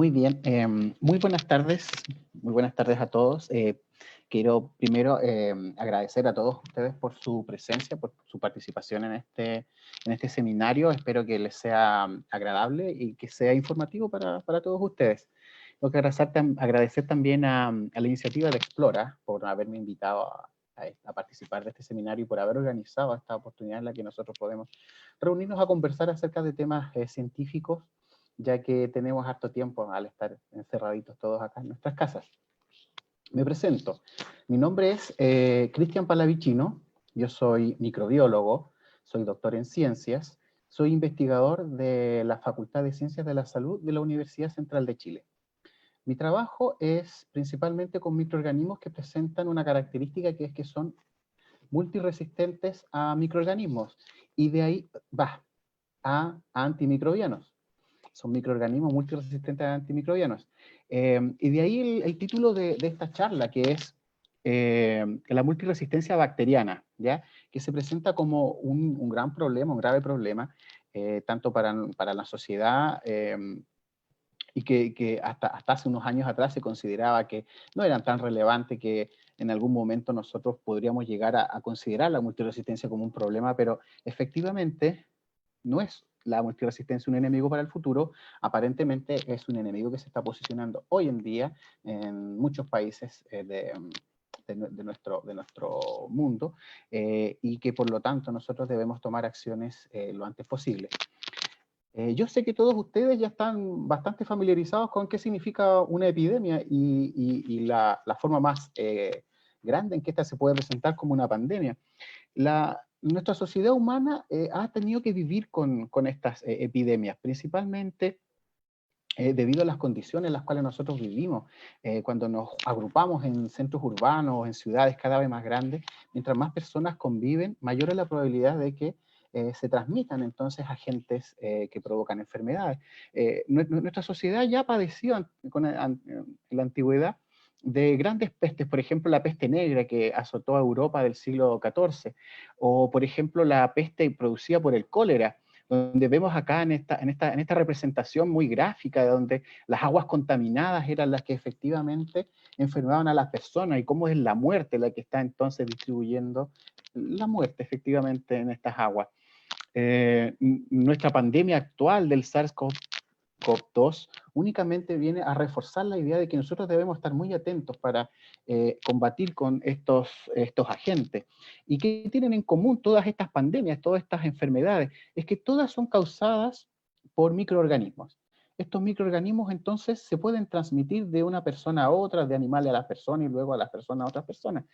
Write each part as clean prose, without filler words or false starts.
Muy bien, muy buenas tardes a todos. Quiero primero agradecer a todos ustedes por su presencia, por su participación en este seminario. Espero que les sea agradable y que sea informativo para todos ustedes. Tengo que agradecer también a la iniciativa de Explora por haberme invitado a participar de este seminario y por haber organizado esta oportunidad en la que nosotros podemos reunirnos a conversar acerca de temas científicos, ya que tenemos harto tiempo al estar encerraditos todos acá en nuestras casas. Me presento. Mi nombre es Cristian Palavicino, yo soy microbiólogo, soy doctor en ciencias, soy investigador de la Facultad de Ciencias de la Salud de la Universidad Central de Chile. Mi trabajo es principalmente con microorganismos que presentan una característica que es que son multiresistentes a microorganismos, y de ahí va a antimicrobianos. Son microorganismos multiresistentes a antimicrobianos. Y de ahí el título de esta charla, que es la multiresistencia bacteriana, ¿ya? Que se presenta como un gran problema, un grave problema, tanto para la sociedad, y que hasta hace unos años atrás se consideraba que no eran tan relevantes, que en algún momento nosotros podríamos llegar a considerar la multiresistencia como un problema, pero efectivamente no es la multiresistencia un enemigo para el futuro. Aparentemente es un enemigo que se está posicionando hoy en día en muchos países de nuestro mundo, y que por lo tanto nosotros debemos tomar acciones lo antes posible. Yo sé que todos ustedes ya están bastante familiarizados con qué significa una epidemia y la forma más grande en que esta se puede presentar como una pandemia. Nuestra sociedad humana ha tenido que vivir con estas epidemias, principalmente debido a las condiciones en las cuales nosotros vivimos. Cuando nos agrupamos en centros urbanos, en ciudades cada vez más grandes, mientras más personas conviven, mayor es la probabilidad de que se transmitan entonces agentes que provocan enfermedades. Nuestra sociedad ya padeció en la antigüedad de grandes pestes, por ejemplo la peste negra que azotó a Europa del siglo XIV, o por ejemplo la peste producida por el cólera, donde vemos acá en esta representación muy gráfica, de donde las aguas contaminadas eran las que efectivamente enfermaban a las personas, y cómo es la muerte la que está entonces distribuyendo la muerte efectivamente en estas aguas. Nuestra pandemia actual del SARS-CoV-2 únicamente viene a reforzar la idea de que nosotros debemos estar muy atentos para combatir con estos agentes. ¿Y qué tienen en común todas estas pandemias, todas estas enfermedades? Es que todas son causadas por microorganismos. Estos microorganismos entonces se pueden transmitir de una persona a otra, de animales a las personas y luego a las personas a otras personas.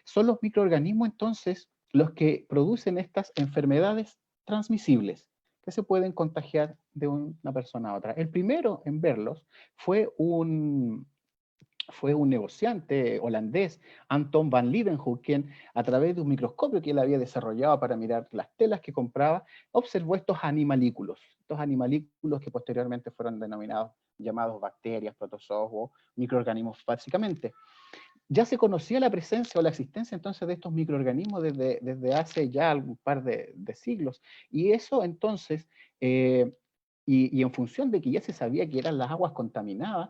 Son los microorganismos entonces los que producen estas enfermedades transmisibles, que se pueden contagiar de una persona a otra. El primero en verlos fue un negociante holandés, Anton van Leeuwenhoek, quien a través de un microscopio que él había desarrollado para mirar las telas que compraba, observó estos animalículos que posteriormente fueron llamados bacterias, protozoos o microorganismos básicamente. Ya se conocía la presencia o la existencia entonces de estos microorganismos desde hace ya un par de siglos, y eso entonces, y en función de que ya se sabía que eran las aguas contaminadas,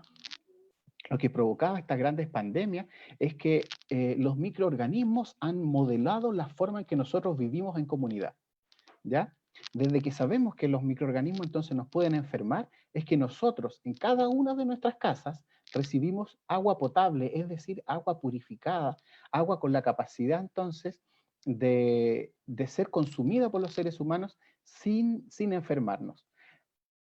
lo que provocaba estas grandes pandemias es que los microorganismos han modelado la forma en que nosotros vivimos en comunidad, ¿ya? Desde que sabemos que los microorganismos entonces nos pueden enfermar, es que nosotros en cada una de nuestras casas recibimos agua potable, es decir, agua purificada, agua con la capacidad entonces de ser consumida por los seres humanos sin enfermarnos.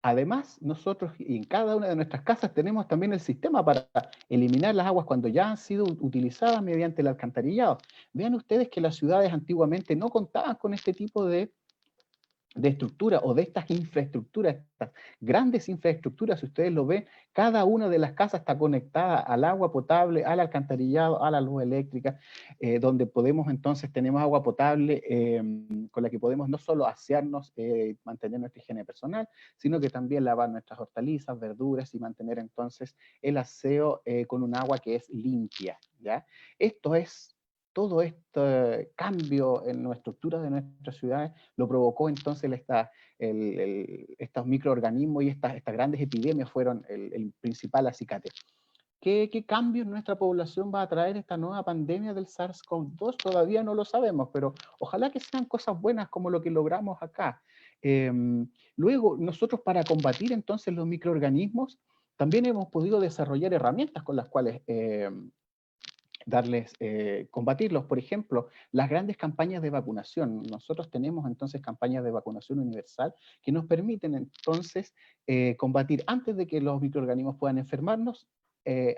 Además, nosotros en cada una de nuestras casas tenemos también el sistema para eliminar las aguas cuando ya han sido utilizadas mediante el alcantarillado. Vean ustedes que las ciudades antiguamente no contaban con este tipo de estructura o de estas infraestructuras, estas grandes infraestructuras. Si ustedes lo ven, cada una de las casas está conectada al agua potable, al alcantarillado, a la luz eléctrica, donde podemos entonces, tenemos agua potable con la que podemos no solo asearnos, mantener nuestra higiene personal, sino que también lavar nuestras hortalizas, verduras y mantener entonces el aseo con un agua que es limpia, ¿ya? Esto es todo este cambio en la estructura de nuestras ciudades lo provocó entonces estos microorganismos y estas grandes epidemias fueron el principal acicate. ¿Qué cambio en nuestra población va a traer esta nueva pandemia del SARS-CoV-2? Todavía no lo sabemos, pero ojalá que sean cosas buenas como lo que logramos acá. Luego, nosotros para combatir entonces los microorganismos, también hemos podido desarrollar herramientas con las cuales combatirlos. Por ejemplo, las grandes campañas de vacunación. Nosotros tenemos entonces campañas de vacunación universal que nos permiten entonces combatir antes de que los microorganismos puedan enfermarnos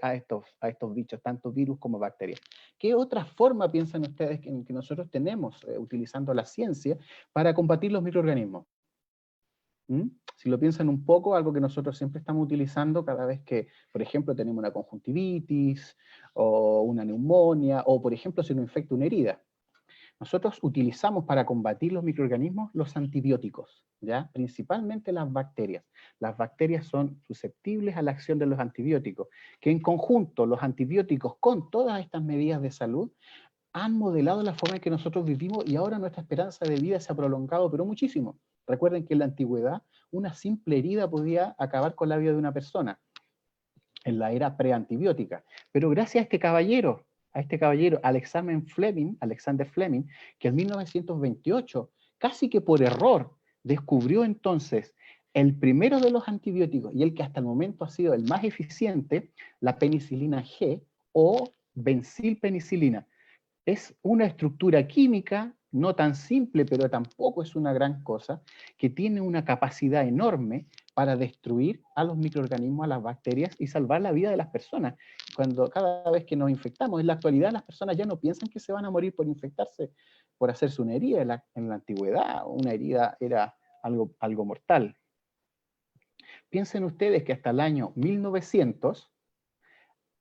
a estos bichos, tanto virus como bacterias. ¿Qué otra forma piensan ustedes que nosotros tenemos utilizando la ciencia para combatir los microorganismos? Si lo piensan un poco, algo que nosotros siempre estamos utilizando cada vez que, por ejemplo, tenemos una conjuntivitis, o una neumonía, o por ejemplo, si nos infecta una herida. Nosotros utilizamos para combatir los microorganismos los antibióticos, ¿ya? Principalmente las bacterias. Las bacterias son susceptibles a la acción de los antibióticos, que en conjunto los antibióticos con todas estas medidas de salud han modelado la forma en que nosotros vivimos y ahora nuestra esperanza de vida se ha prolongado, pero muchísimo. Recuerden que en la antigüedad una simple herida podía acabar con la vida de una persona, en la era preantibiótica. Pero gracias a este caballero, Alexander Fleming, que en 1928, casi que por error, descubrió entonces el primero de los antibióticos y el que hasta el momento ha sido el más eficiente, la penicilina G o benzilpenicilina. Es una estructura química, no tan simple, pero tampoco es una gran cosa, que tiene una capacidad enorme para destruir a los microorganismos, a las bacterias y salvar la vida de las personas. Cada vez que nos infectamos, en la actualidad las personas ya no piensan que se van a morir por infectarse, por hacerse una herida. En la antigüedad una herida era algo mortal. Piensen ustedes que hasta el año 1900,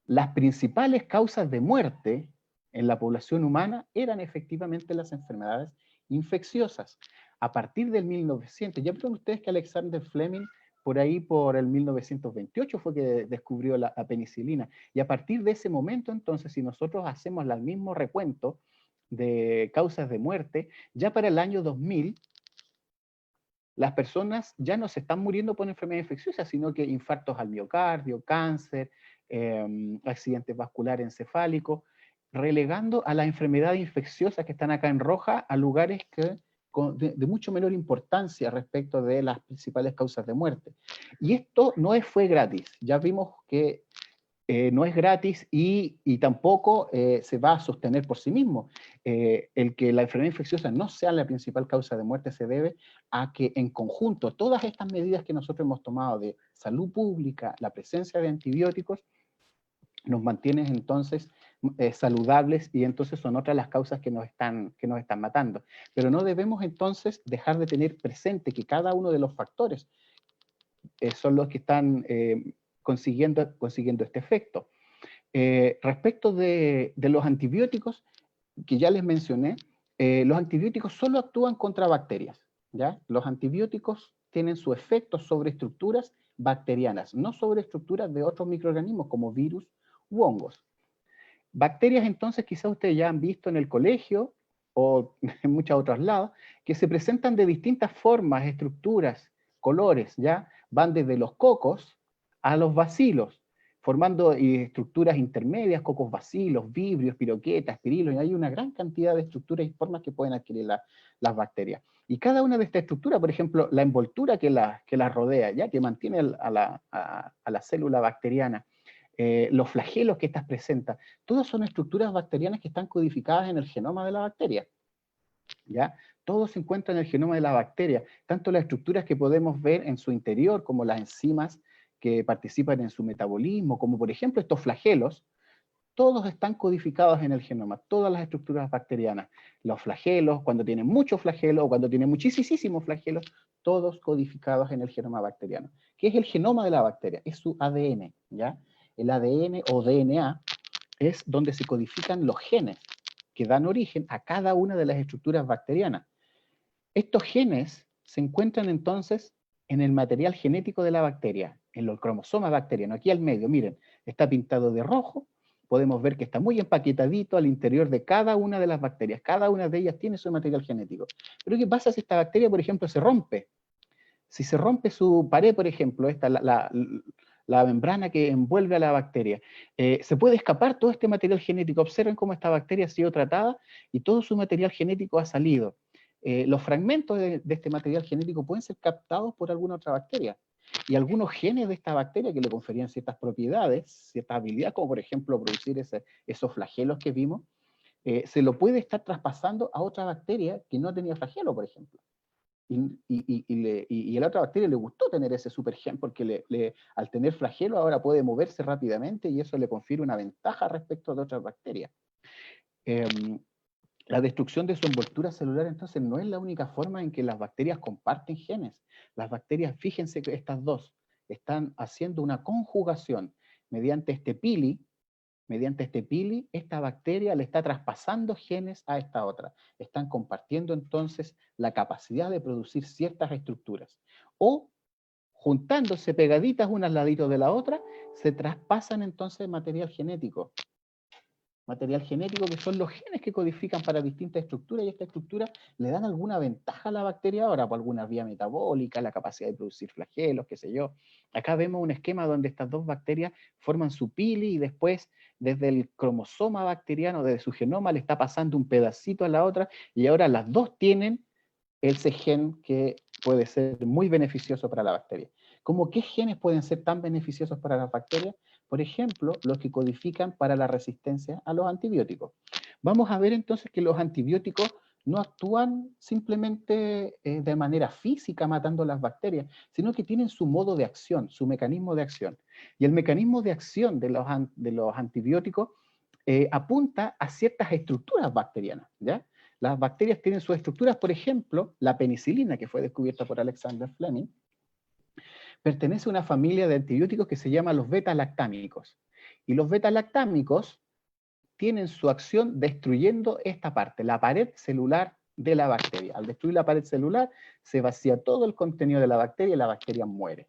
las principales causas de muerte en la población humana eran efectivamente las enfermedades infecciosas. A partir del 1900, ya vieron ustedes que Alexander Fleming, por ahí por el 1928 fue que descubrió la penicilina, y a partir de ese momento entonces, si nosotros hacemos el mismo recuento de causas de muerte, ya para el año 2000, las personas ya no se están muriendo por enfermedades infecciosas, sino que infartos al miocardio, cáncer, accidentes vasculares encefálicos, relegando a las enfermedades infecciosas que están acá en roja a lugares de mucho menor importancia respecto de las principales causas de muerte. Y esto fue gratis. Ya vimos que no es gratis y tampoco se va a sostener por sí mismo. El que la enfermedad infecciosa no sea la principal causa de muerte se debe a que en conjunto todas estas medidas que nosotros hemos tomado de salud pública, la presencia de antibióticos, nos mantienen entonces saludables, y entonces son otras las causas que nos están matando. Pero no debemos entonces dejar de tener presente que cada uno de los factores son los que están consiguiendo este efecto. Respecto de los antibióticos, que ya les mencioné, los antibióticos solo actúan contra bacterias, ¿ya? Los antibióticos tienen su efecto sobre estructuras bacterianas, no sobre estructuras de otros microorganismos como virus u hongos. Bacterias, entonces, quizás ustedes ya han visto en el colegio o en muchos otros lados, que se presentan de distintas formas, estructuras, colores, ¿ya? Van desde los cocos a los bacilos, formando estructuras intermedias, cocos bacilos, vibrios, piroquetas, pirilos, y hay una gran cantidad de estructuras y formas que pueden adquirir las bacterias. Y cada una de estas estructuras, por ejemplo, la envoltura que las rodea, ¿ya? Que mantiene a la célula bacteriana, los flagelos que estas presentan, todas son estructuras bacterianas que están codificadas en el genoma de la bacteria, ¿ya? Todo se encuentra en el genoma de la bacteria, tanto las estructuras que podemos ver en su interior, como las enzimas que participan en su metabolismo, como por ejemplo estos flagelos, todos están codificados en el genoma, todas las estructuras bacterianas. Los flagelos, cuando tienen muchos flagelos, o cuando tienen muchísimos flagelos, todos codificados en el genoma bacteriano. ¿Qué es el genoma de la bacteria? Es su ADN, ¿ya? El ADN o DNA es donde se codifican los genes que dan origen a cada una de las estructuras bacterianas. Estos genes se encuentran entonces en el material genético de la bacteria, en los cromosomas bacterianos. Aquí al medio, miren, está pintado de rojo podemos ver que está muy empaquetadito al interior de cada una de las bacterias. Cada una de ellas tiene su material genético. Pero ¿qué pasa si esta bacteria, por ejemplo, se rompe? Si se rompe su pared, por ejemplo, la membrana que envuelve a la bacteria, se puede escapar todo este material genético. Observen cómo esta bacteria ha sido tratada y todo su material genético ha salido. Los fragmentos de este material genético pueden ser captados por alguna otra bacteria. Y algunos genes de esta bacteria que le conferían ciertas propiedades, ciertas habilidades, como por ejemplo producir esos flagelos que vimos, se lo puede estar traspasando a otra bacteria que no tenía flagelo, por ejemplo. Y a la otra bacteria le gustó tener ese supergen porque al tener flagelo ahora puede moverse rápidamente y eso le confiere una ventaja respecto de otras bacterias. La destrucción de su envoltura celular entonces no es la única forma en que las bacterias comparten genes. Las bacterias, fíjense que estas dos están haciendo una conjugación mediante este pili. Mediante este pili, esta bacteria le está traspasando genes a esta otra. Están compartiendo entonces la capacidad de producir ciertas estructuras. O, juntándose pegaditas unas al ladito de la otra, se traspasan entonces material genético. Material genético que son los genes que codifican para distintas estructuras, y estas estructuras le dan alguna ventaja a la bacteria ahora, por alguna vía metabólica, la capacidad de producir flagelos, qué sé yo. Acá vemos un esquema donde estas dos bacterias forman su pili y después desde el cromosoma bacteriano, desde su genoma, le está pasando un pedacito a la otra y ahora las dos tienen ese gen que puede ser muy beneficioso para la bacteria. ¿Cómo qué genes pueden ser tan beneficiosos para las bacterias? Por ejemplo, los que codifican para la resistencia a los antibióticos. Vamos a ver entonces que los antibióticos no actúan simplemente de manera física matando las bacterias, sino que tienen su modo de acción, su mecanismo de acción. Y el mecanismo de acción de los antibióticos apunta a ciertas estructuras bacterianas, ¿ya? Las bacterias tienen sus estructuras, por ejemplo, la penicilina, que fue descubierta por Alexander Fleming, pertenece a una familia de antibióticos que se llama los beta-lactámicos. Y los beta-lactámicos tienen su acción destruyendo esta parte, la pared celular de la bacteria. Al destruir la pared celular, se vacía todo el contenido de la bacteria y la bacteria muere.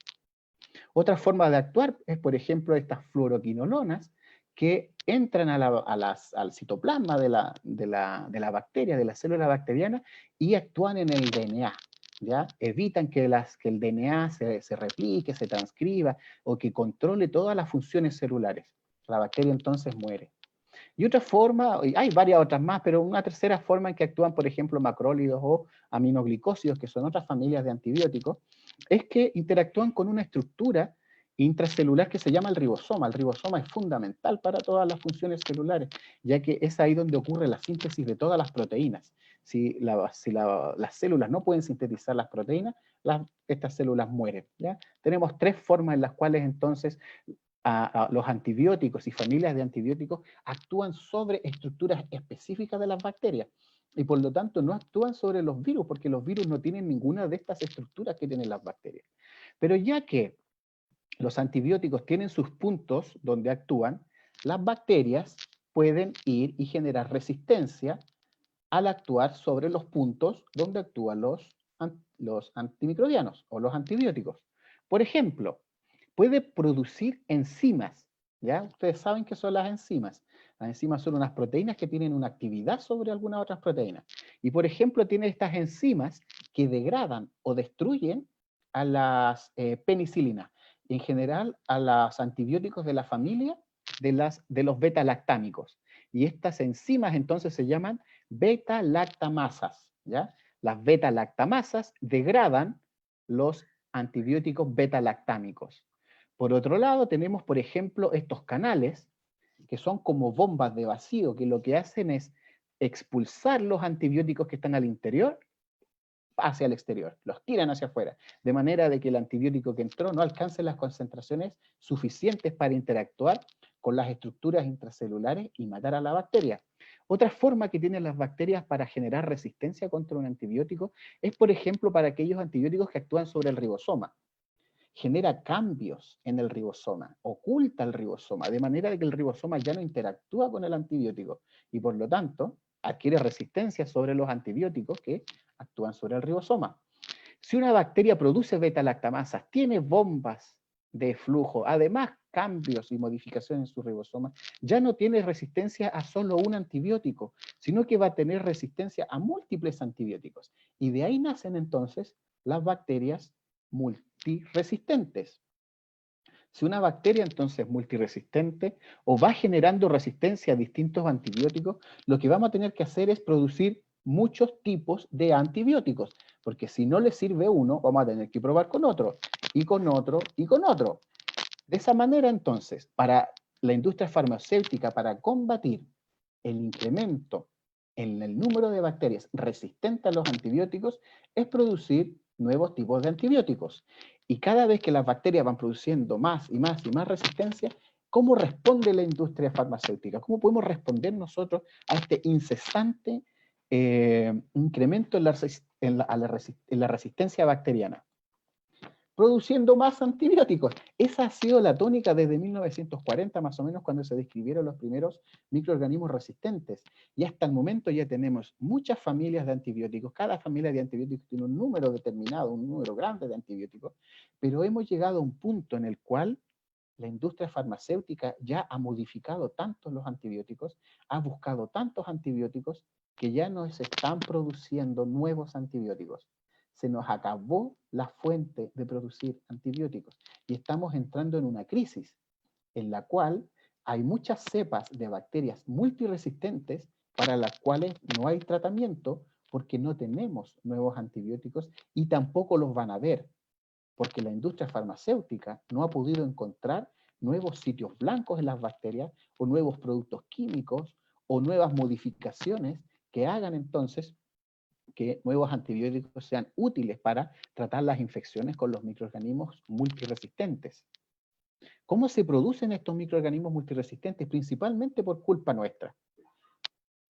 Otra forma de actuar es, por ejemplo, estas fluoroquinolonas que entran al citoplasma de la bacteria, de la célula bacteriana, y actúan en el DNA. ¿Ya? Evitan que el DNA se replique, se transcriba, o que controle todas las funciones celulares. La bacteria entonces muere. Y otra forma, hay varias otras más, pero una tercera forma en que actúan, por ejemplo, macrólidos o aminoglicósidos, que son otras familias de antibióticos, es que interactúan con una estructura intracelular que se llama el ribosoma. El ribosoma es fundamental para todas las funciones celulares, ya que es ahí donde ocurre la síntesis de todas las proteínas. Si las células no pueden sintetizar las proteínas, estas células mueren, ¿ya? Tenemos tres formas en las cuales entonces los antibióticos y familias de antibióticos actúan sobre estructuras específicas de las bacterias y por lo tanto no actúan sobre los virus, porque los virus no tienen ninguna de estas estructuras que tienen las bacterias. Pero ya que los antibióticos tienen sus puntos donde actúan, las bacterias pueden ir y generar resistencia al actuar sobre los puntos donde actúan los antimicrobianos o los antibióticos. Por ejemplo, puede producir enzimas, ¿ya? Ustedes saben qué son las enzimas. Las enzimas son unas proteínas que tienen una actividad sobre algunas otras proteínas. Y por ejemplo, tiene estas enzimas que degradan o destruyen a las penicilinas, en general a los antibióticos de la familia de los beta-lactámicos. Y estas enzimas entonces se llaman beta-lactamasas, ¿ya? Las beta-lactamasas degradan los antibióticos beta-lactámicos. Por otro lado, tenemos, por ejemplo, estos canales, que son como bombas de vacío, que lo que hacen es expulsar los antibióticos que están al interior hacia el exterior, los tiran hacia afuera, de manera de que el antibiótico que entró no alcance las concentraciones suficientes para interactuar con las estructuras intracelulares y matar a la bacteria. Otra forma que tienen las bacterias para generar resistencia contra un antibiótico es, por ejemplo, para aquellos antibióticos que actúan sobre el ribosoma. Genera cambios en el ribosoma, oculta el ribosoma, de manera de que el ribosoma ya no interactúa con el antibiótico y por lo tanto adquiere resistencia sobre los antibióticos que actúan sobre el ribosoma. Si una bacteria produce beta-lactamasas, tiene bombas de flujo, además cambios y modificaciones en su ribosoma, ya no tiene resistencia a solo un antibiótico, sino que va a tener resistencia a múltiples antibióticos. Y de ahí nacen entonces las bacterias multiresistentes. Si una bacteria entonces es multiresistente o va generando resistencia a distintos antibióticos, lo que vamos a tener que hacer es producir muchos tipos de antibióticos, porque si no le sirve uno, vamos a tener que probar con otro, y con otro, y con otro. De esa manera entonces, para la industria farmacéutica, para combatir el incremento en el número de bacterias resistentes a los antibióticos, es producir nuevos tipos de antibióticos. Y cada vez que las bacterias van produciendo más y más y más resistencia, ¿cómo responde la industria farmacéutica? ¿Cómo podemos responder nosotros a este incesante incremento en la resistencia bacteriana? Produciendo más antibióticos. Esa ha sido la tónica desde 1940, más o menos, cuando se describieron los primeros microorganismos resistentes. Y hasta el momento ya tenemos muchas familias de antibióticos. Cada familia de antibióticos tiene un número determinado, un número grande de antibióticos, pero hemos llegado a un punto en el cual la industria farmacéutica ya ha modificado tanto los antibióticos, ha buscado tantos antibióticos, que ya no se están produciendo nuevos antibióticos. Se nos acabó la fuente de producir antibióticos y estamos entrando en una crisis en la cual hay muchas cepas de bacterias multiresistentes para las cuales no hay tratamiento porque no tenemos nuevos antibióticos y tampoco los van a haber, porque la industria farmacéutica no ha podido encontrar nuevos sitios blancos en las bacterias o nuevos productos químicos o nuevas modificaciones que hagan entonces que nuevos antibióticos sean útiles para tratar las infecciones con los microorganismos multiresistentes. ¿Cómo se producen estos microorganismos multiresistentes? Principalmente por culpa nuestra.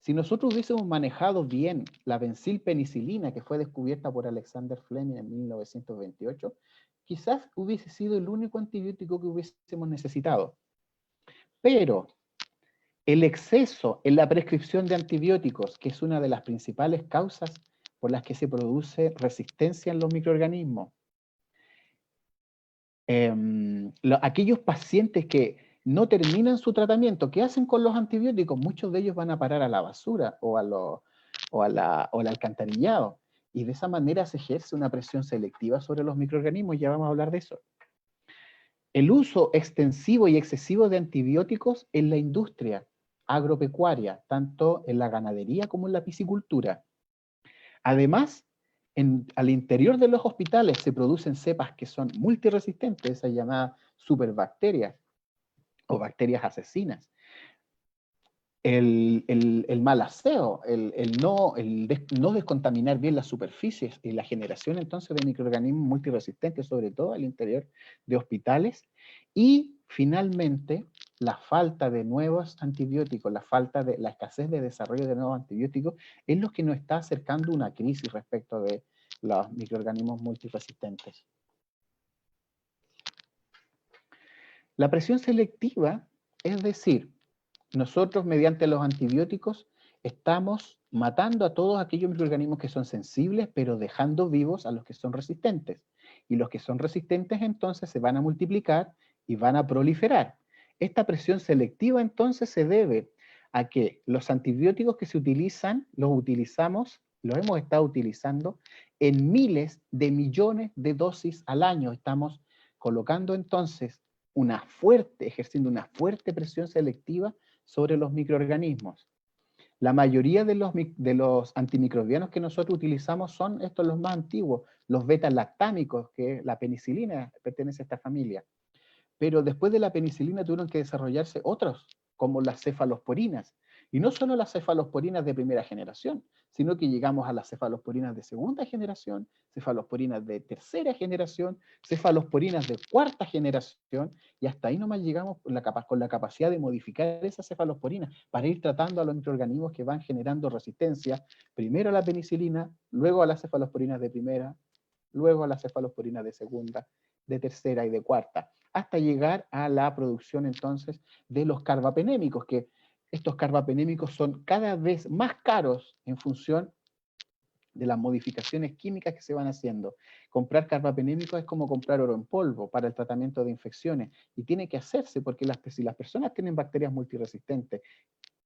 Si nosotros hubiésemos manejado bien la bencilpenicilina, que fue descubierta por Alexander Fleming en 1928, quizás hubiese sido el único antibiótico que hubiésemos necesitado. Pero el exceso en la prescripción de antibióticos, que es una de las principales causas por las que se produce resistencia en los microorganismos. Aquellos pacientes que no terminan su tratamiento, ¿qué hacen con los antibióticos? Muchos de ellos van a parar a la basura o al alcantarillado. Y de esa manera se ejerce una presión selectiva sobre los microorganismos, ya vamos a hablar de eso. El uso extensivo y excesivo de antibióticos en la industria agropecuaria, tanto en la ganadería como en la piscicultura. Además, al interior de los hospitales se producen cepas que son multiresistentes, esas llamadas superbacterias o bacterias asesinas. El mal aseo, el no descontaminar bien las superficies y la generación entonces de microorganismos multiresistentes, sobre todo al interior de hospitales, y finalmente la falta de nuevos antibióticos, la escasez de desarrollo de nuevos antibióticos es lo que nos está acercando a una crisis respecto de los microorganismos multiresistentes. La presión selectiva, es decir, nosotros mediante los antibióticos estamos matando a todos aquellos microorganismos que son sensibles, pero dejando vivos a los que son resistentes. Y los que son resistentes entonces se van a multiplicar y van a proliferar. Esta presión selectiva entonces se debe a que los antibióticos que se utilizan, los hemos estado utilizando en miles de millones de dosis al año. Estamos colocando entonces ejerciendo una fuerte presión selectiva sobre los microorganismos. La mayoría de los antimicrobianos que nosotros utilizamos son estos los más antiguos, los beta-lactámicos, que la penicilina pertenece a esta familia. Pero después de la penicilina tuvieron que desarrollarse otros, como las cefalosporinas. Y no solo las cefalosporinas de primera generación, sino que llegamos a las cefalosporinas de segunda generación, cefalosporinas de tercera generación, cefalosporinas de cuarta generación, y hasta ahí nomás llegamos con la capacidad de modificar esas cefalosporinas para ir tratando a los microorganismos que van generando resistencia, primero a la penicilina, luego a las cefalosporinas de primera, luego a las cefalosporinas de segunda, de tercera y de cuarta, hasta llegar a la producción entonces de los carbapenémicos, que estos carbapenémicos son cada vez más caros en función de las modificaciones químicas que se van haciendo. Comprar carbapenémicos es como comprar oro en polvo para el tratamiento de infecciones, y tiene que hacerse porque si las personas tienen bacterias multiresistentes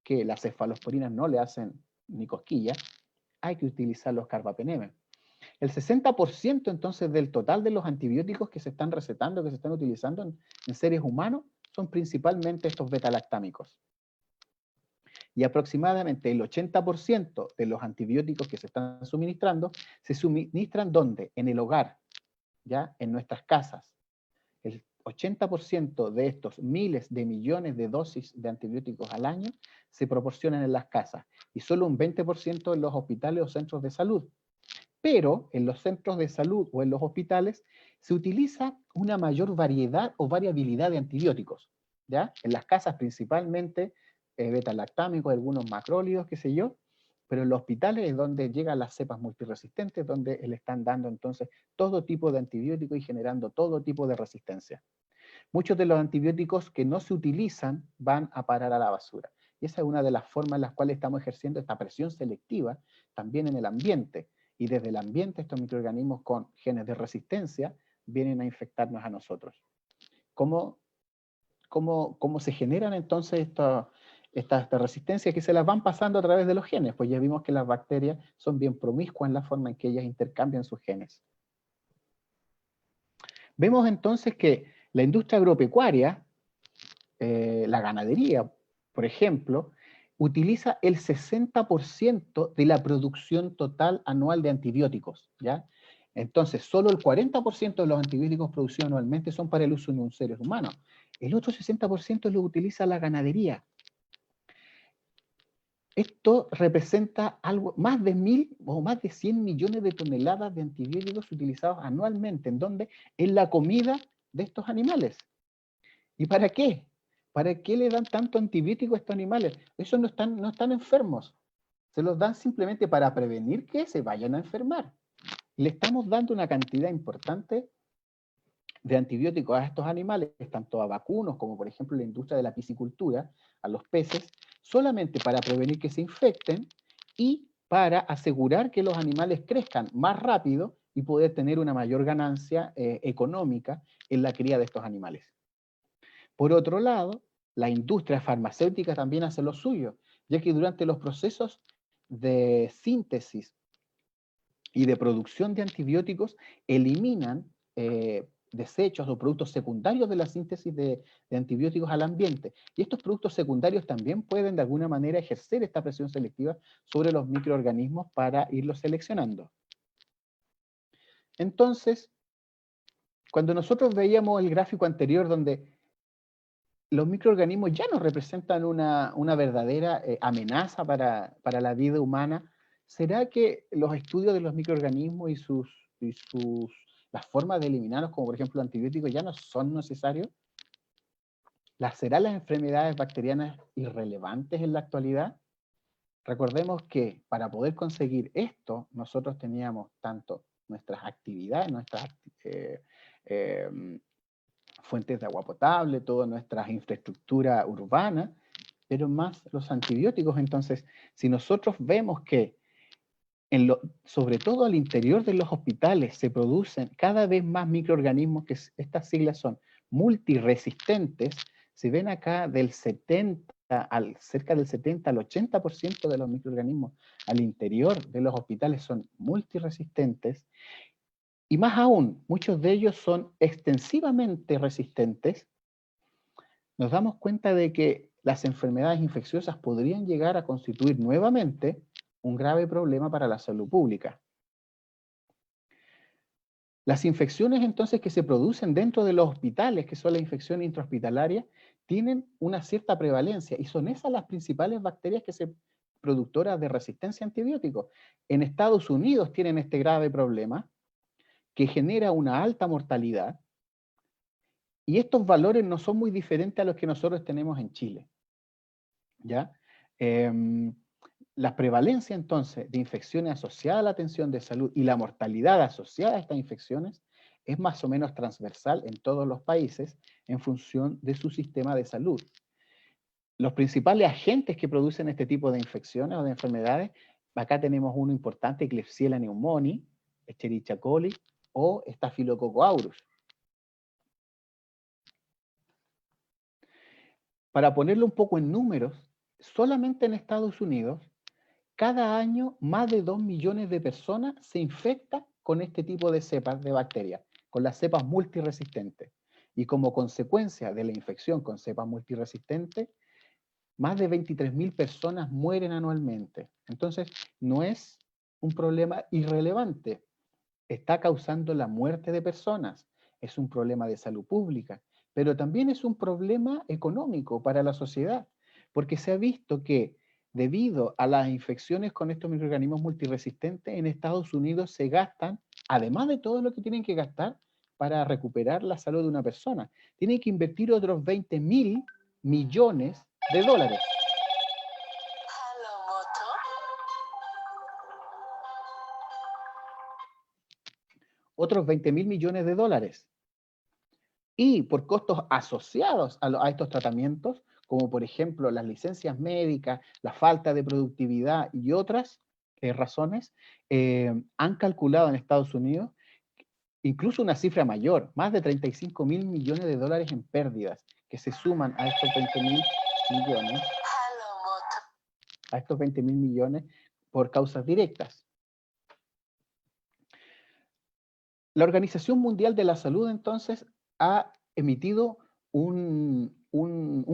que las cefalosporinas no le hacen ni cosquillas, hay que utilizar los carbapenemes. El 60% entonces del total de los antibióticos que se están recetando, que se están utilizando en seres humanos, son principalmente estos betalactámicos. Y aproximadamente el 80% de los antibióticos que se están suministrando, se suministran ¿dónde? En el hogar, ¿ya? En nuestras casas. El 80% de estos miles de millones de dosis de antibióticos al año se proporcionan en las casas, y solo un 20% en los hospitales o centros de salud. Pero en los centros de salud o en los hospitales se utiliza una mayor variedad o variabilidad de antibióticos, ¿ya? En las casas principalmente betalactámicos, algunos macrólidos, qué sé yo, pero en los hospitales es donde llegan las cepas multiresistentes, donde le están dando entonces todo tipo de antibióticos y generando todo tipo de resistencia. Muchos de los antibióticos que no se utilizan van a parar a la basura. Y esa es una de las formas en las cuales estamos ejerciendo esta presión selectiva también en el ambiente. Y desde el ambiente estos microorganismos con genes de resistencia vienen a infectarnos a nosotros. ¿Cómo se generan entonces estas resistencias que se las van pasando a través de los genes? Pues ya vimos que las bacterias son bien promiscuas en la forma en que ellas intercambian sus genes. Vemos entonces que la industria agropecuaria, la ganadería, por ejemplo, utiliza el 60% de la producción total anual de antibióticos, ¿ya? Entonces, solo el 40% de los antibióticos producidos anualmente son para el uso en seres humanos. El otro 60% lo utiliza la ganadería. Esto representa algo, más de 1.000 o más de 100 millones de toneladas de antibióticos utilizados anualmente. ¿En dónde? En la comida de estos animales. ¿Y para qué? ¿Para qué le dan tanto antibiótico a estos animales? Esos no están enfermos. Se los dan simplemente para prevenir que se vayan a enfermar. Le estamos dando una cantidad importante de antibióticos a estos animales, tanto a vacunos como por ejemplo la industria de la piscicultura, a los peces, solamente para prevenir que se infecten y para asegurar que los animales crezcan más rápido y poder tener una mayor ganancia económica en la cría de estos animales. Por otro lado, la industria farmacéutica también hace lo suyo, ya que durante los procesos de síntesis y de producción de antibióticos eliminan desechos o productos secundarios de la síntesis de antibióticos al ambiente. Y estos productos secundarios también pueden de alguna manera ejercer esta presión selectiva sobre los microorganismos para irlos seleccionando. Entonces, cuando nosotros veíamos el gráfico anterior donde los microorganismos ya no representan una verdadera amenaza para la vida humana, ¿será que los estudios de los microorganismos y las formas de eliminarlos, como por ejemplo antibióticos, ya no son necesarios? ¿Serán las enfermedades bacterianas irrelevantes en la actualidad? Recordemos que para poder conseguir esto, nosotros teníamos tanto nuestras actividades, nuestras fuentes de agua potable, toda nuestra infraestructura urbana, pero más los antibióticos. Entonces, si nosotros vemos que sobre todo al interior de los hospitales se producen cada vez más microorganismos, que estas siglas son multiresistentes, si ven acá cerca del 70 al 80% de los microorganismos al interior de los hospitales son multiresistentes, y más aún, muchos de ellos son extensivamente resistentes, nos damos cuenta de que las enfermedades infecciosas podrían llegar a constituir nuevamente un grave problema para la salud pública. Las infecciones entonces que se producen dentro de los hospitales, que son las infecciones intrahospitalarias, tienen una cierta prevalencia y son esas las principales bacterias productoras de resistencia a antibióticos. En Estados Unidos tienen este grave problema que genera una alta mortalidad, y estos valores no son muy diferentes a los que nosotros tenemos en Chile, ¿ya? La prevalencia entonces de infecciones asociadas a la atención de salud y la mortalidad asociada a estas infecciones es más o menos transversal en todos los países en función de su sistema de salud. Los principales agentes que producen este tipo de infecciones o de enfermedades Acá tenemos uno importante, Klebsiella pneumoniae, Escherichia coli o Staphylococcus aureus. Para ponerlo un poco en números, solamente en Estados Unidos, cada año más de 2 millones de personas se infectan con este tipo de cepas de bacterias, con las cepas multiresistentes. Y como consecuencia de la infección con cepas multiresistentes, más de 23.000 personas mueren anualmente. Entonces, no es un problema irrelevante. Está causando la muerte de personas. Es un problema de salud pública, pero también es un problema económico para la sociedad, porque se ha visto que debido a las infecciones con estos microorganismos multiresistentes, en Estados Unidos se gastan, además de todo lo que tienen que gastar para recuperar la salud de una persona, tienen que invertir otros 20.000 millones de dólares. Otros 20.000 millones de dólares. Y por costos asociados a estos tratamientos, como por ejemplo las licencias médicas, la falta de productividad y otras razones, han calculado en Estados Unidos incluso una cifra mayor, más de 35.000 millones de dólares en pérdidas, que se suman a estos 20.000 millones, a estos 20.000 millones por causas directas. La Organización Mundial de la Salud, entonces, ha emitido un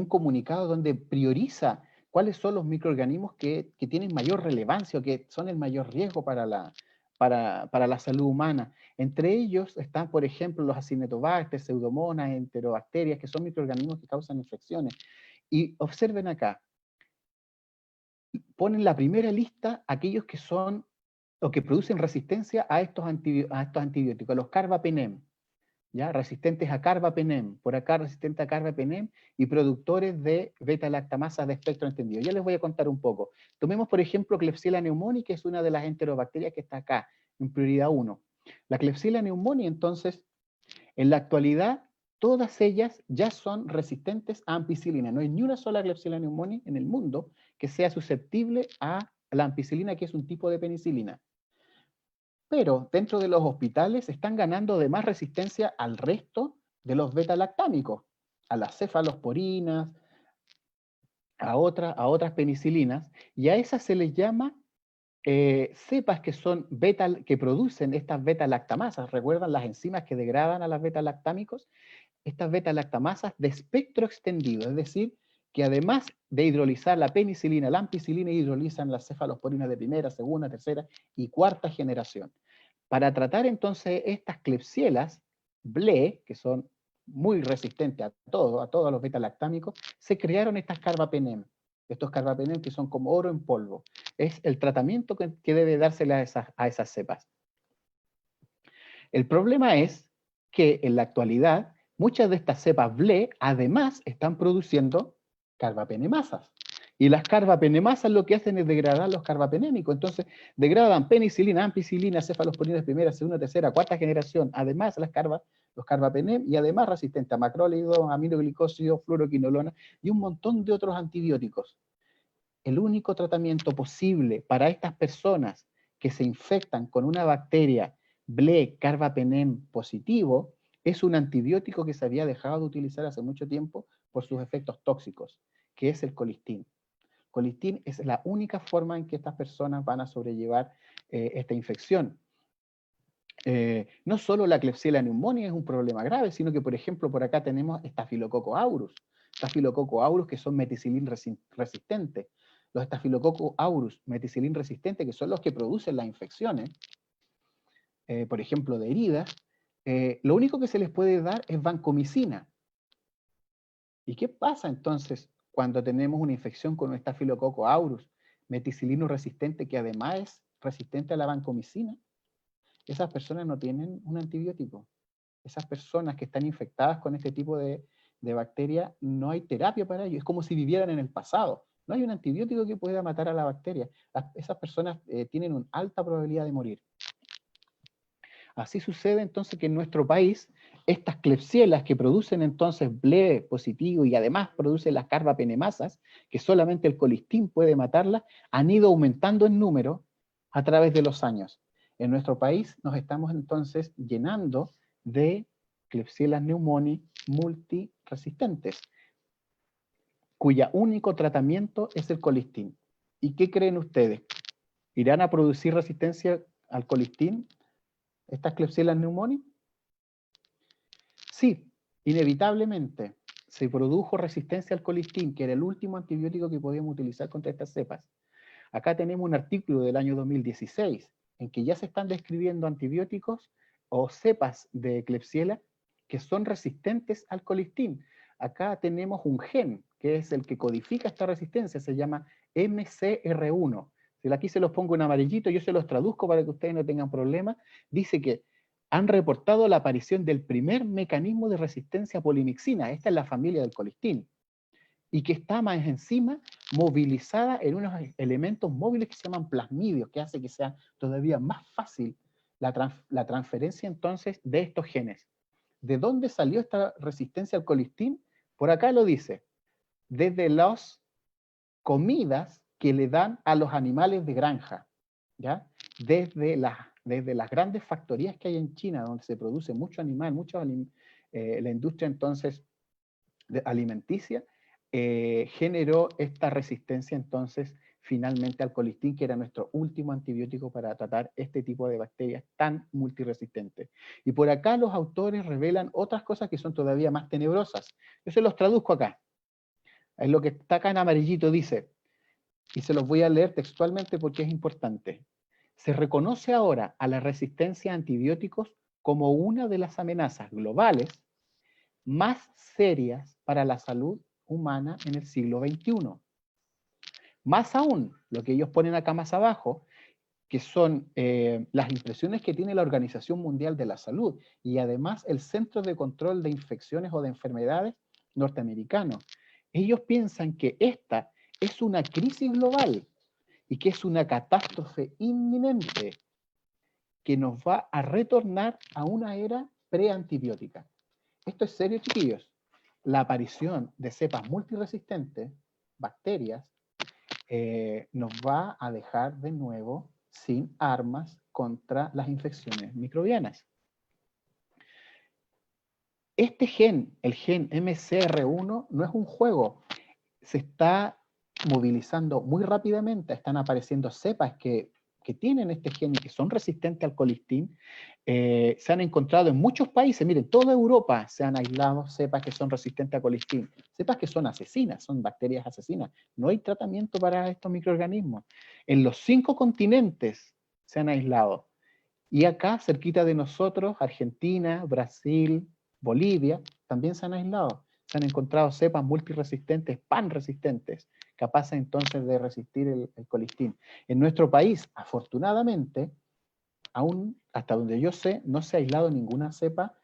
comunicado donde prioriza cuáles son los microorganismos que tienen mayor relevancia o que son el mayor riesgo para la salud humana. Entre ellos están, por ejemplo, los Acinetobacter, Pseudomonas, Enterobacterias, que son microorganismos que causan infecciones. Y observen acá, ponen la primera lista aquellos que son o que producen resistencia a estos antibióticos, los carbapenem, ¿ya? Resistentes a carbapenem, por acá resistentes a carbapenem y productores de beta-lactamasas de espectro extendido. Ya les voy a contar un poco. Tomemos, por ejemplo, Klebsiella pneumoniae, que es una de las enterobacterias que está acá, en prioridad 1. La Klebsiella pneumoniae, entonces, en la actualidad, todas ellas ya son resistentes a ampicilina. No hay ni una sola Klebsiella pneumoniae en el mundo que sea susceptible a la ampicilina, que es un tipo de penicilina. Pero dentro de los hospitales están ganando de más resistencia al resto de los beta-lactámicos, a las cefalosporinas, a otras penicilinas, y a esas se les llama cepas que son que producen estas beta-lactamasas. ¿Recuerdan las enzimas que degradan a las beta-lactámicos? Estas beta-lactamasas de espectro extendido, es decir, que además de hidrolizar la penicilina, la ampicilina, hidrolizan las cefalosporinas de primera, segunda, tercera y cuarta generación. Para tratar entonces estas Klebsielas, BLE, que son muy resistentes a todos los beta-lactámicos, se crearon estas carbapenem. Estos carbapenem que son como oro en polvo. Es el tratamiento que debe dársele a esas cepas. El problema es que en la actualidad muchas de estas cepas BLE además están produciendo carbapenemasas. Y las carbapenemasas lo que hacen es degradar los carbapenémicos. Entonces, degradan penicilina, ampicilina, cefalosporinas de primera, segunda, tercera, cuarta generación. Además, los carbapenem y además resistentes a macrólidos, aminoglicósidos, fluoroquinolona y un montón de otros antibióticos. El único tratamiento posible para estas personas que se infectan con una bacteria BLE carbapenem positivo es un antibiótico que se había dejado de utilizar hace mucho tiempo por sus efectos tóxicos, que es el colistin. Colistin es la única forma en que estas personas van a sobrellevar esta infección. No solo la Klebsiella pneumoniae es un problema grave, sino que, por ejemplo, por acá tenemos Staphylococcus aureus. Staphylococcus aureus que son meticilin resistentes. Los Staphylococcus aureus meticilin resistentes, que son los que producen las infecciones, por ejemplo, de heridas, lo único que se les puede dar es vancomicina. ¿Y qué pasa entonces cuando tenemos una infección con un Staphylococcus aureus meticilino resistente que además es resistente a la vancomicina? Esas personas no tienen un antibiótico. Esas personas que están infectadas con este tipo de bacteria, no hay terapia para ellos. Es como si vivieran en el pasado. No hay un antibiótico que pueda matar a la bacteria. Esas personas tienen una alta probabilidad de morir. Así sucede entonces que en nuestro país, estas Klebsielas que producen entonces BLE positivo y además producen las carbapenemasas, que solamente el colistin puede matarlas, han ido aumentando en número a través de los años. En nuestro país nos estamos entonces llenando de Klebsiella pneumoniae multiresistentes, cuya único tratamiento es el colistin. ¿Y qué creen ustedes? ¿Irán a producir resistencia al colistin estas Klebsiella pneumoniae? Sí, inevitablemente se produjo resistencia al colistin, que era el último antibiótico que podíamos utilizar contra estas cepas. Acá tenemos un artículo del año 2016 en que ya se están describiendo antibióticos o cepas de Klebsiella que son resistentes al colistin. Acá tenemos un gen que es el que codifica esta resistencia, se llama MCR1. Aquí se los pongo en amarillito, yo se los traduzco para que ustedes no tengan problemas. Dice que han reportado la aparición del primer mecanismo de resistencia a polimixina. Esta es la familia del colistin. Y que está más encima movilizada en unos elementos móviles que se llaman plasmidios, que hace que sea todavía más fácil la transferencia entonces de estos genes. ¿De dónde salió esta resistencia al colistin? Por acá lo dice, desde las comidas que le dan a los animales de granja, ¿ya? Desde las grandes factorías que hay en China, donde se produce mucho animal, la industria entonces alimenticia, generó esta resistencia entonces finalmente al colistin, que era nuestro último antibiótico para tratar este tipo de bacterias tan multiresistentes. Y por acá los autores revelan otras cosas que son todavía más tenebrosas. Yo se los traduzco acá. Es lo que está acá en amarillito, dice, y se los voy a leer textualmente porque es importante. Se reconoce ahora a la resistencia a antibióticos como una de las amenazas globales más serias para la salud humana en el siglo XXI. Más aún, lo que ellos ponen acá más abajo, que son las impresiones que tiene la Organización Mundial de la Salud y además el Centro de Control de Infecciones o de Enfermedades norteamericano. Ellos piensan que esta es una crisis global y que es una catástrofe inminente que nos va a retornar a una era preantibiótica. Esto es serio, chiquillos. La aparición de cepas multiresistentes, bacterias, nos va a dejar de nuevo sin armas contra las infecciones microbianas. Este gen, el gen MCR1, no es un juego. Se está movilizando muy rápidamente, están apareciendo cepas que tienen este gen y que son resistentes al colistin. Se han encontrado en muchos países, miren, toda Europa se han aislado cepas que son resistentes a colistin, cepas que son asesinas, son bacterias asesinas. No hay tratamiento para estos microorganismos. En los 5 continentes se han aislado. Y acá, cerquita de nosotros, Argentina, Brasil, Bolivia, también se han aislado. Se han encontrado cepas multiresistentes, panresistentes, capaces entonces de resistir el colistin. En nuestro país, afortunadamente, aún hasta donde yo sé, no se ha aislado ninguna cepa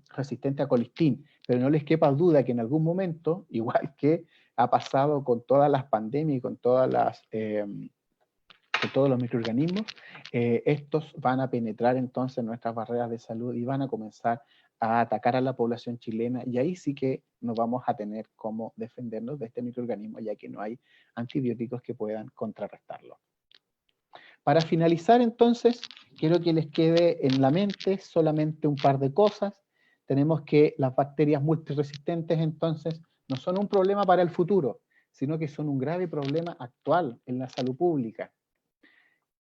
resistente a colistin, pero no les quepa duda que en algún momento, igual que ha pasado con todas las pandemias y con todas con todos los microorganismos, estos van a penetrar entonces nuestras barreras de salud y van a comenzar a atacar a la población chilena, y ahí sí que no vamos a tener cómo defendernos de este microorganismo, ya que no hay antibióticos que puedan contrarrestarlo. Para finalizar entonces, quiero que les quede en la mente solamente un par de cosas. Tenemos que las bacterias multiresistentes entonces no son un problema para el futuro, sino que son un grave problema actual en la salud pública.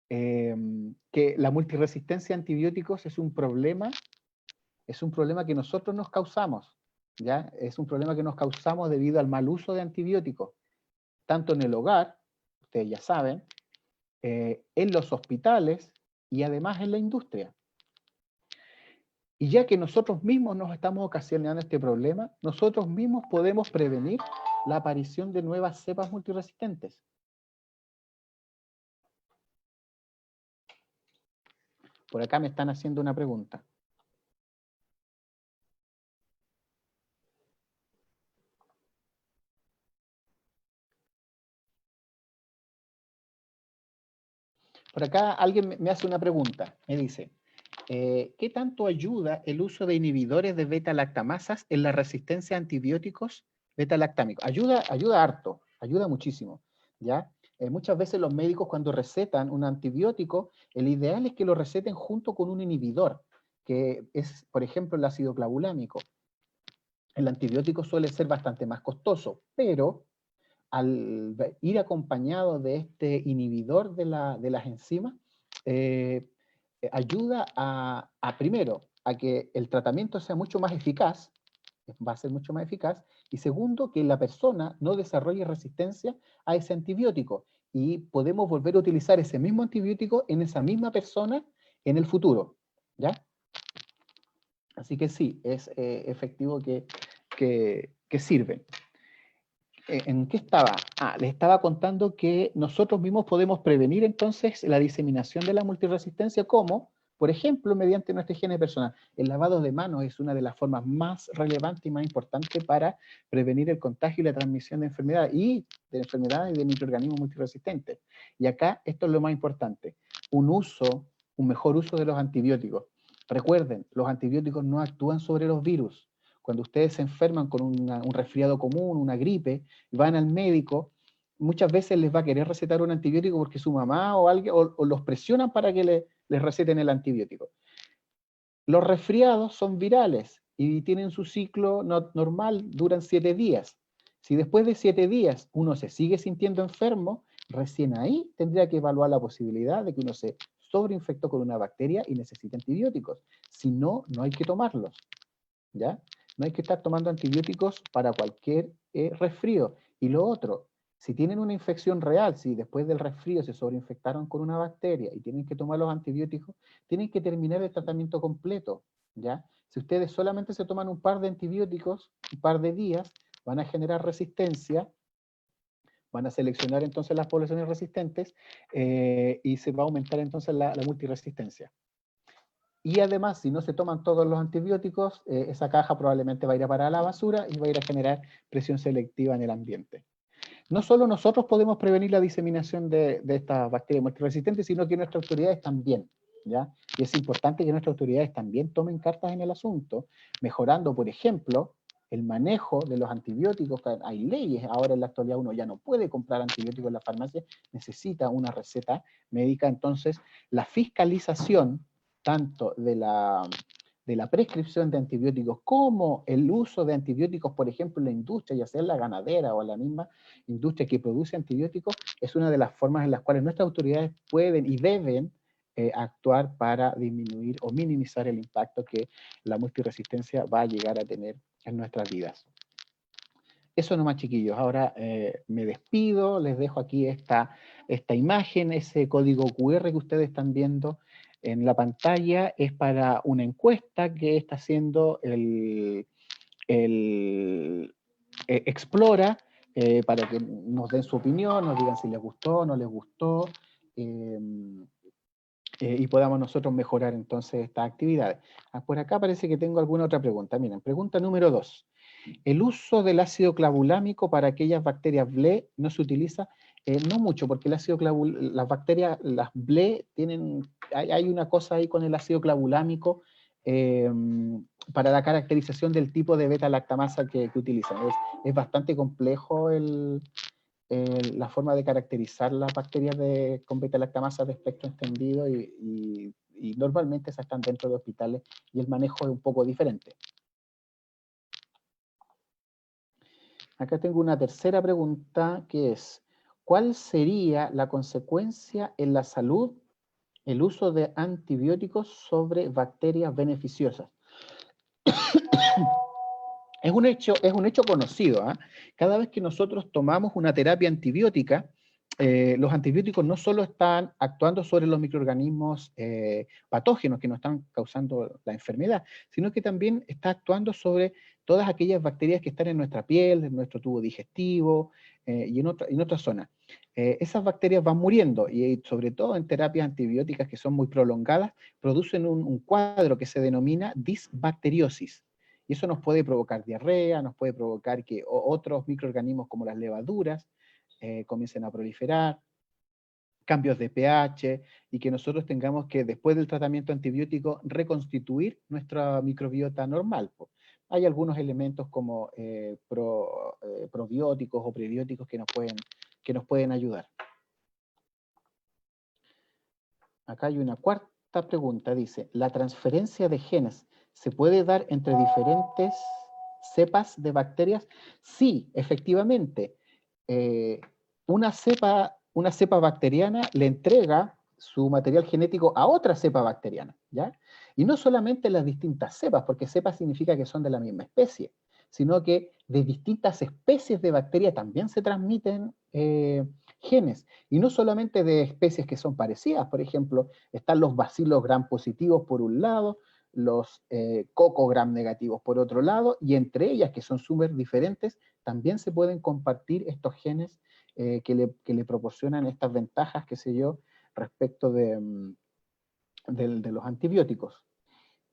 Que la multiresistencia a antibióticos es un problema que nosotros nos causamos, ¿ya? Es un problema que nos causamos debido al mal uso de antibióticos, tanto en el hogar, ustedes ya saben, en los hospitales y además en la industria. Y ya que nosotros mismos nos estamos ocasionando este problema, nosotros mismos podemos prevenir la aparición de nuevas cepas multiresistentes. Por acá me están haciendo una pregunta. Por acá alguien me hace una pregunta, me dice, ¿qué tanto ayuda el uso de inhibidores de beta-lactamasas en la resistencia a antibióticos beta-lactámicos? Ayuda harto, ayuda muchísimo, ¿ya? Muchas veces los médicos cuando recetan un antibiótico, el ideal es que lo receten junto con un inhibidor, que es, por ejemplo, el ácido clavulámico. El antibiótico suele ser bastante más costoso, pero al ir acompañado de este inhibidor de las enzimas, ayuda primero, a que el tratamiento sea mucho más eficaz, va a ser mucho más eficaz, y segundo, que la persona no desarrolle resistencia a ese antibiótico, y podemos volver a utilizar ese mismo antibiótico en esa misma persona en el futuro, ¿ya? Así que sí, es efectivo que sirven. ¿En qué estaba? Les estaba contando que nosotros mismos podemos prevenir entonces la diseminación de la multiresistencia, como, por ejemplo, mediante nuestra higiene personal. El lavado de manos es una de las formas más relevantes y más importantes para prevenir el contagio y la transmisión de enfermedades y de microorganismos multiresistentes. Y acá esto es lo más importante, un mejor uso de los antibióticos. Recuerden, los antibióticos no actúan sobre los virus. Cuando ustedes se enferman con un resfriado común, una gripe, van al médico, muchas veces les va a querer recetar un antibiótico porque su mamá o alguien, o los presionan para que les receten el antibiótico. Los resfriados son virales y tienen su ciclo normal, duran 7 días. Si después de 7 días uno se sigue sintiendo enfermo, recién ahí tendría que evaluar la posibilidad de que uno se sobreinfectó con una bacteria y necesite antibióticos. Si no, no hay que tomarlos, ¿ya? No hay que estar tomando antibióticos para cualquier resfrío. Y lo otro, si tienen una infección real, si después del resfrío se sobreinfectaron con una bacteria y tienen que tomar los antibióticos, tienen que terminar el tratamiento completo, ¿ya? Si ustedes solamente se toman un par de antibióticos, un par de días, van a generar resistencia, van a seleccionar entonces las poblaciones resistentes y se va a aumentar entonces la multiresistencia. Y además, si no se toman todos los antibióticos, esa caja probablemente va a ir a parar a la basura y va a ir a generar presión selectiva en el ambiente. No solo nosotros podemos prevenir la diseminación de estas bacterias multiresistentes, sino que nuestras autoridades también, ¿ya? Y es importante que nuestras autoridades también tomen cartas en el asunto, mejorando, por ejemplo, el manejo de los antibióticos. Hay leyes, ahora en la actualidad uno ya no puede comprar antibióticos en la farmacia, necesita una receta médica, entonces la fiscalización tanto de la prescripción de antibióticos como el uso de antibióticos, por ejemplo, en la industria, ya sea en la ganadera o en la misma industria que produce antibióticos, es una de las formas en las cuales nuestras autoridades pueden y deben actuar para disminuir o minimizar el impacto que la multiresistencia va a llegar a tener en nuestras vidas. Eso nomás, chiquillos. Ahora me despido, les dejo aquí esta imagen, ese código QR que ustedes están viendo en la pantalla, es para una encuesta que está haciendo Explora, para que nos den su opinión, nos digan si les gustó, no les gustó, y podamos nosotros mejorar entonces estas actividades. Por acá parece que tengo alguna otra pregunta. Miren, pregunta número 2. El uso del ácido clavulámico para aquellas bacterias BLE no se utiliza, no mucho, porque el ácido las bacterias, las BLE, hay una cosa ahí con el ácido clavulámico para la caracterización del tipo de beta-lactamasa que utilizan. Es bastante complejo la forma de caracterizar las bacterias con beta-lactamasa de espectro extendido y normalmente esas están dentro de hospitales y el manejo es un poco diferente. Acá tengo una tercera pregunta que es, ¿cuál sería la consecuencia en la salud el uso de antibióticos sobre bacterias beneficiosas? Es un hecho conocido. Cada vez que nosotros tomamos una terapia antibiótica, los antibióticos no solo están actuando sobre los microorganismos patógenos que nos están causando la enfermedad, sino que también está actuando sobre todas aquellas bacterias que están en nuestra piel, en nuestro tubo digestivo y en otras zonas. Esas bacterias van muriendo y sobre todo en terapias antibióticas que son muy prolongadas, producen un cuadro que se denomina disbacteriosis. Y eso nos puede provocar diarrea, nos puede provocar que otros microorganismos como las levaduras comiencen a proliferar, cambios de pH, y que nosotros tengamos que, después del tratamiento antibiótico, reconstituir nuestra microbiota normal. Hay algunos elementos como probióticos o prebióticos que nos pueden ayudar. Acá hay una cuarta pregunta, dice, ¿la transferencia de genes se puede dar entre diferentes cepas de bacterias? Sí, efectivamente. Eh, una cepa bacteriana le entrega su material genético a otra cepa bacteriana, ¿ya? Y no solamente las distintas cepas, porque cepa significa que son de la misma especie, sino que de distintas especies de bacterias también se transmiten genes, y no solamente de especies que son parecidas. Por ejemplo, están los bacilos gram positivos por un lado, los coco gram negativos por otro lado, y entre ellas, que son súper diferentes, también se pueden compartir estos genes que le proporcionan estas ventajas, qué sé yo, respecto de los antibióticos.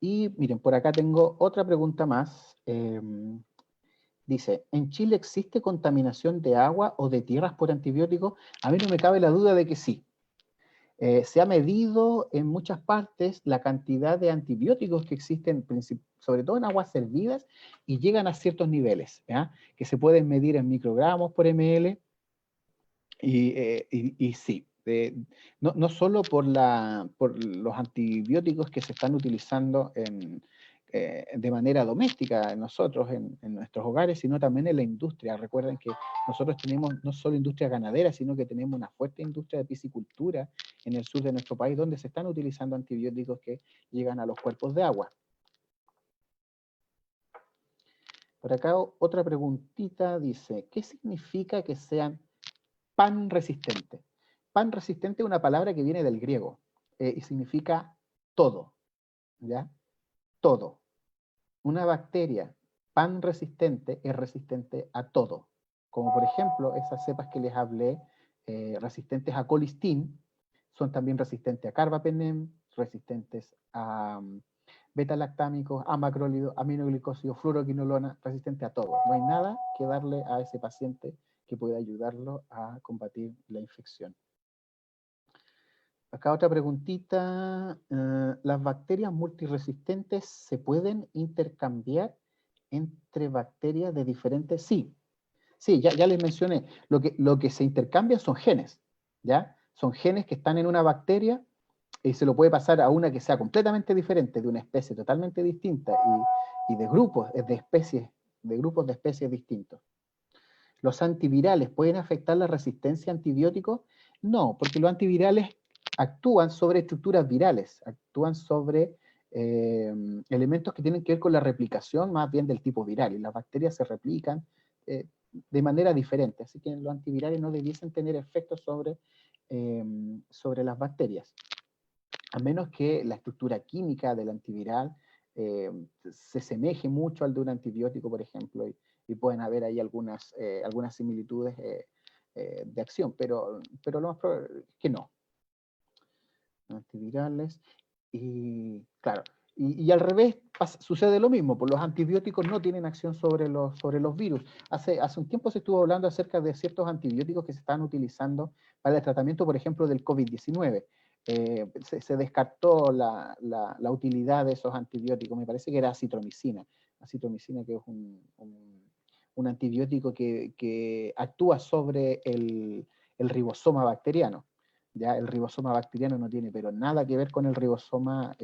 Y miren, por acá tengo otra pregunta más. Dice, ¿en Chile existe contaminación de agua o de tierras por antibióticos? A mí no me cabe la duda de que sí. Se ha medido en muchas partes la cantidad de antibióticos que existen, sobre todo en aguas servidas, y llegan a ciertos niveles, ¿ya? Que se pueden medir en microgramos por ml, y sí. No solo por los antibióticos que se están utilizando de manera doméstica en nosotros, en nuestros hogares, sino también en la industria. Recuerden que nosotros tenemos no solo industria ganadera, sino que tenemos una fuerte industria de piscicultura en el sur de nuestro país, donde se están utilizando antibióticos que llegan a los cuerpos de agua. Por acá otra preguntita dice, ¿qué significa que sean pan resistentes? Pan resistente es una palabra que viene del griego y significa todo, ¿ya? Todo. Una bacteria pan resistente es resistente a todo. Como por ejemplo, esas cepas que les hablé, resistentes a colistin, son también resistentes a carbapenem, resistentes a beta-lactámicos, a macrólidos, aminoglicósidos, fluoroquinolona, resistente a todo. No hay nada que darle a ese paciente que pueda ayudarlo a combatir la infección. Acá otra preguntita. ¿Las bacterias multiresistentes se pueden intercambiar entre bacterias de diferentes? Sí, sí, ya les mencioné. Lo que se intercambian son genes, ¿ya? Son genes que están en una bacteria y se lo puede pasar a una que sea completamente diferente, de una especie totalmente distinta y de grupos de especies distintos. ¿Los antivirales pueden afectar la resistencia a antibióticos? No, porque los antivirales actúan sobre estructuras virales, actúan sobre elementos que tienen que ver con la replicación más bien del tipo viral, y las bacterias se replican de manera diferente, así que los antivirales no debiesen tener efectos sobre las bacterias, a menos que la estructura química del antiviral se semeje mucho al de un antibiótico, por ejemplo, y pueden haber ahí algunas similitudes de acción, pero lo más probable es que no. Antivirales, y claro, y al revés sucede lo mismo, pues los antibióticos no tienen acción sobre los virus. Hace un tiempo se estuvo hablando acerca de ciertos antibióticos que se están utilizando para el tratamiento, por ejemplo, del COVID-19. Se descartó la utilidad de esos antibióticos, me parece que era acitromicina, que es un antibiótico que actúa sobre el ribosoma bacteriano. Ya el ribosoma bacteriano no tiene pero nada que ver con el ribosoma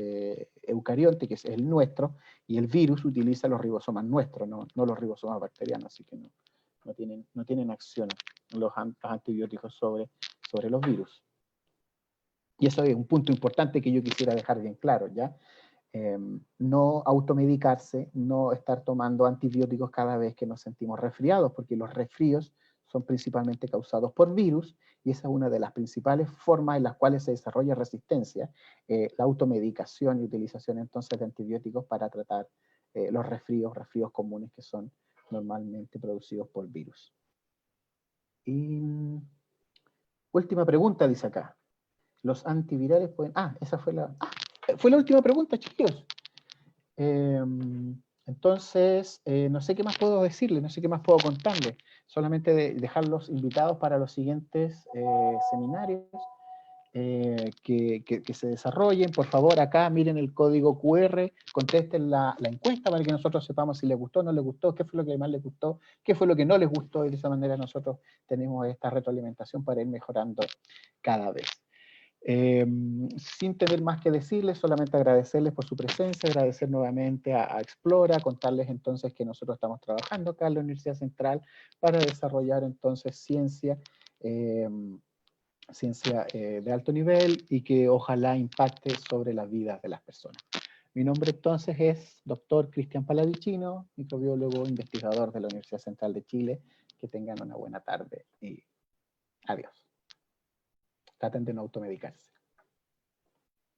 eucarionte, que es el nuestro, y el virus utiliza los ribosomas nuestros, no los ribosomas bacterianos, así que no tienen acción los antibióticos sobre los virus. Y eso es un punto importante que yo quisiera dejar bien claro, ¿ya? No automedicarse, no estar tomando antibióticos cada vez que nos sentimos resfriados, porque los resfríos son principalmente causados por virus, y esa es una de las principales formas en las cuales se desarrolla resistencia, la automedicación y utilización entonces de antibióticos para tratar los resfríos comunes que son normalmente producidos por virus. Y última pregunta, dice acá. Los antivirales pueden... esa fue la última pregunta, chiquillos. Entonces, no sé qué más puedo decirles, no sé qué más puedo contarles. Solamente dejarlos invitados para los siguientes seminarios que se desarrollen. Por favor, acá miren el código QR, contesten la encuesta para que nosotros sepamos si les gustó o no les gustó, qué fue lo que más les gustó, qué fue lo que no les gustó, y de esa manera nosotros tenemos esta retroalimentación para ir mejorando cada vez. Sin tener más que decirles, solamente agradecerles por su presencia, agradecer nuevamente a Explora, contarles entonces que nosotros estamos trabajando acá en la Universidad Central para desarrollar entonces ciencia, de alto nivel y que ojalá impacte sobre las vidas de las personas. Mi nombre entonces es Dr. Cristian Palavicino, microbiólogo investigador de la Universidad Central de Chile. Que tengan una buena tarde y adiós. Traten de no automedicarse.